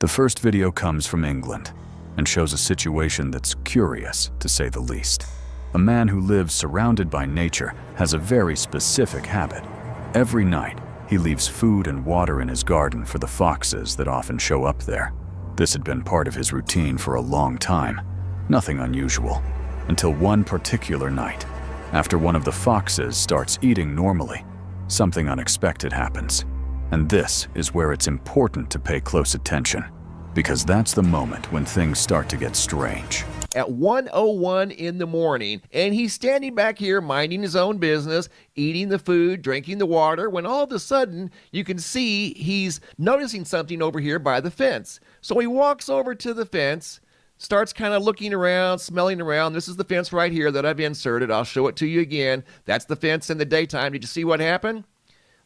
The first video comes from England and shows a situation that's curious, to say the least. A man who lives surrounded by nature has a very specific habit. Every night, he leaves food and water in his garden for the foxes that often show up there. This had been part of his routine for a long time, nothing unusual, until one particular night. After one of the foxes starts eating normally, something unexpected happens. And this is where it's important to pay close attention, because that's the moment when things start to get strange. At 1:01 in the morning, and he's standing back here minding his own business, eating the food, drinking the water, when all of a sudden you can see he's noticing something over here by the fence. So he walks over to the fence, starts kind of looking around, smelling around. This is the fence right here that I've inserted. I'll show it to you again. That's the fence in the daytime. Did you see what happened?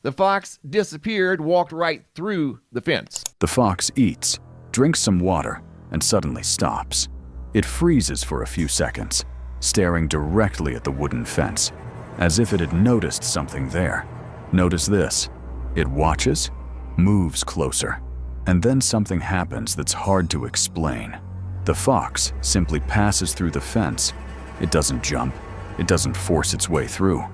The fox disappeared, walked right through the fence. The fox eats, drinks some water, and suddenly stops. It freezes for a few seconds, staring directly at the wooden fence, as if it had noticed something there. Notice this. It watches, moves closer, and then something happens that's hard to explain. The fox simply passes through the fence. It doesn't jump. It doesn't force its way through.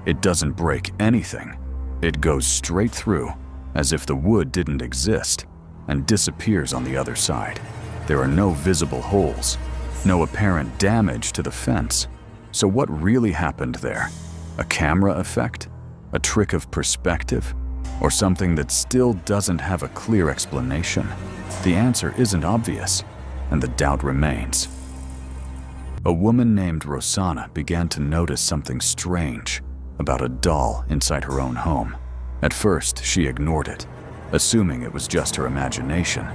It doesn't break anything. It goes straight through, as if the wood didn't exist, and disappears on the other side. There are no visible holes, no apparent damage to the fence. So what really happened there? A camera effect? A trick of perspective? Or something that still doesn't have a clear explanation? The answer isn't obvious, and the doubt remains. A woman named Rosanna began to notice something strange about a doll inside her own home. At first, she ignored it, assuming it was just her imagination,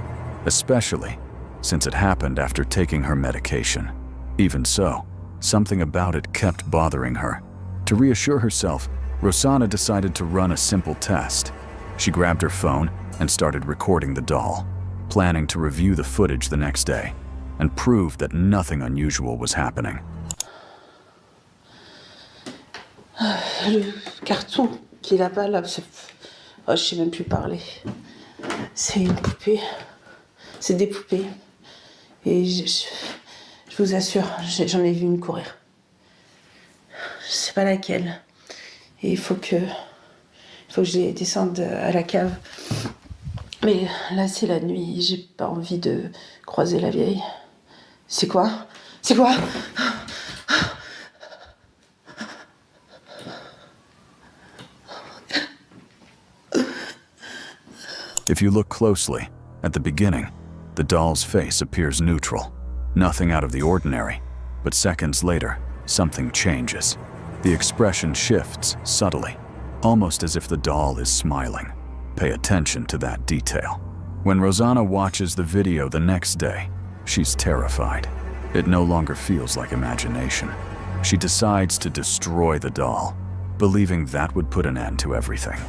especially since it happened after taking her medication. Even so, something about it kept bothering her. To reassure herself, Rosanna decided to run a simple test. She grabbed her phone and started recording the doll, planning to review the footage the next day and prove that nothing unusual was happening. Le carton qui est là-bas, là, oh, je sais même plus parler. C'est une poupée. C'est des poupées. Et je vous assure, j'en ai vu une courir. Je sais pas laquelle. Et il faut que je les descende à la cave. Mais là, c'est la nuit. J'ai pas envie de croiser la vieille. C'est quoi? C'est quoi? If you look closely, at the beginning, the doll's face appears neutral, nothing out of the ordinary. But seconds later, something changes. The expression shifts subtly, almost as if the doll is smiling. Pay attention to that detail. When Rosanna watches the video the next day, she's terrified. It no longer feels like imagination. She decides to destroy the doll, believing that would put an end to everything.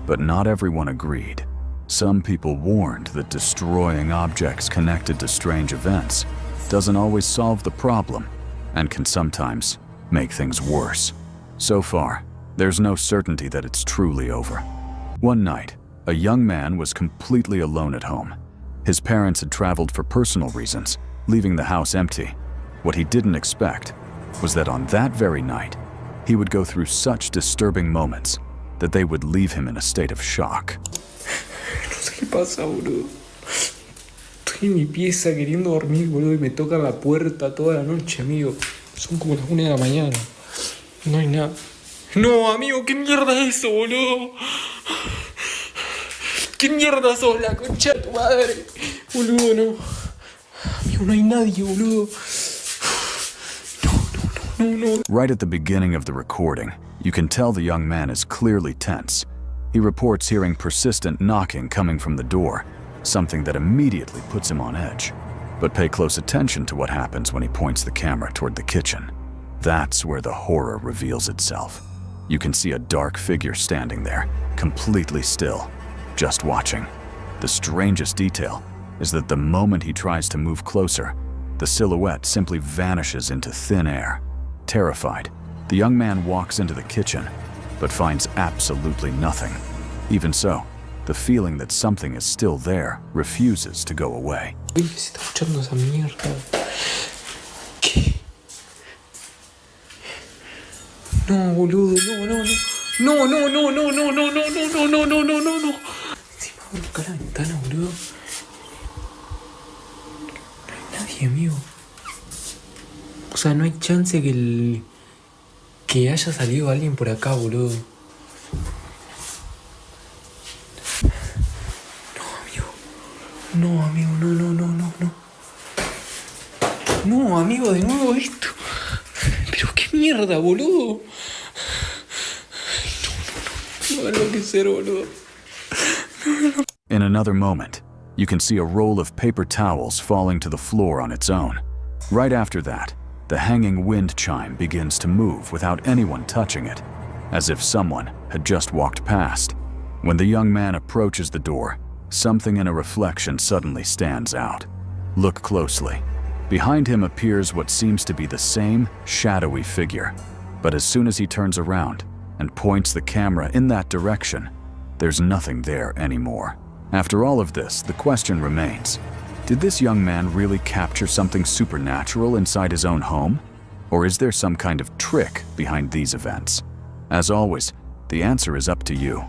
But not everyone agreed. Some people warned that destroying objects connected to strange events doesn't always solve the problem and can sometimes make things worse. So far, there's no certainty that it's truly over. One night, a young man was completely alone at home. His parents had traveled for personal reasons, leaving the house empty. What he didn't expect was that on that very night, he would go through such disturbing moments that they would leave him in a state of shock. No sé qué pasa, boludo. Estoy en mi pieza queriendo dormir, boludo, y me toca la puerta toda la noche, amigo. Son como las 1 de la mañana. No hay nada. No, amigo, ¿qué mierda es eso, boludo? ¿Qué mierda sos, la concha de tu madre? Boludo, no. Amigo, no hay nadie, boludo. No. Right at the beginning of the recording, you can tell the young man is clearly tense. He reports hearing persistent knocking coming from the door, something that immediately puts him on edge. But pay close attention to what happens when he points the camera toward the kitchen. That's where the horror reveals itself. You can see a dark figure standing there, completely still, just watching. The strangest detail is that the moment he tries to move closer, the silhouette simply vanishes into thin air. Terrified, the young man walks into the kitchen, but finds absolutely nothing. Even so, the feeling that something is still there refuses to go away. Uy, se está escuchando esa mierda. ¿Qué? No, boludo, no, no, no. No. Encima voy a buscar la ventana, boludo. No hay nadie, amigo. O sea, no hay chance que haya salido alguien por acá, boludo. No, amigo, no. No, amigo, de nuevo esto. Pero qué mierda, boludo. No va a enloquecer, boludo. In another moment, you can see a roll of paper towels falling to the floor on its own. Right after that, the hanging wind chime begins to move without anyone touching it, as if someone had just walked past. When the young man approaches the door, something in a reflection suddenly stands out. Look closely. Behind him appears what seems to be the same shadowy figure, but as soon as he turns around and points the camera in that direction, there's nothing there anymore. After all of this, the question remains, did this young man really capture something supernatural inside his own home? Or is there some kind of trick behind these events? As always, the answer is up to you.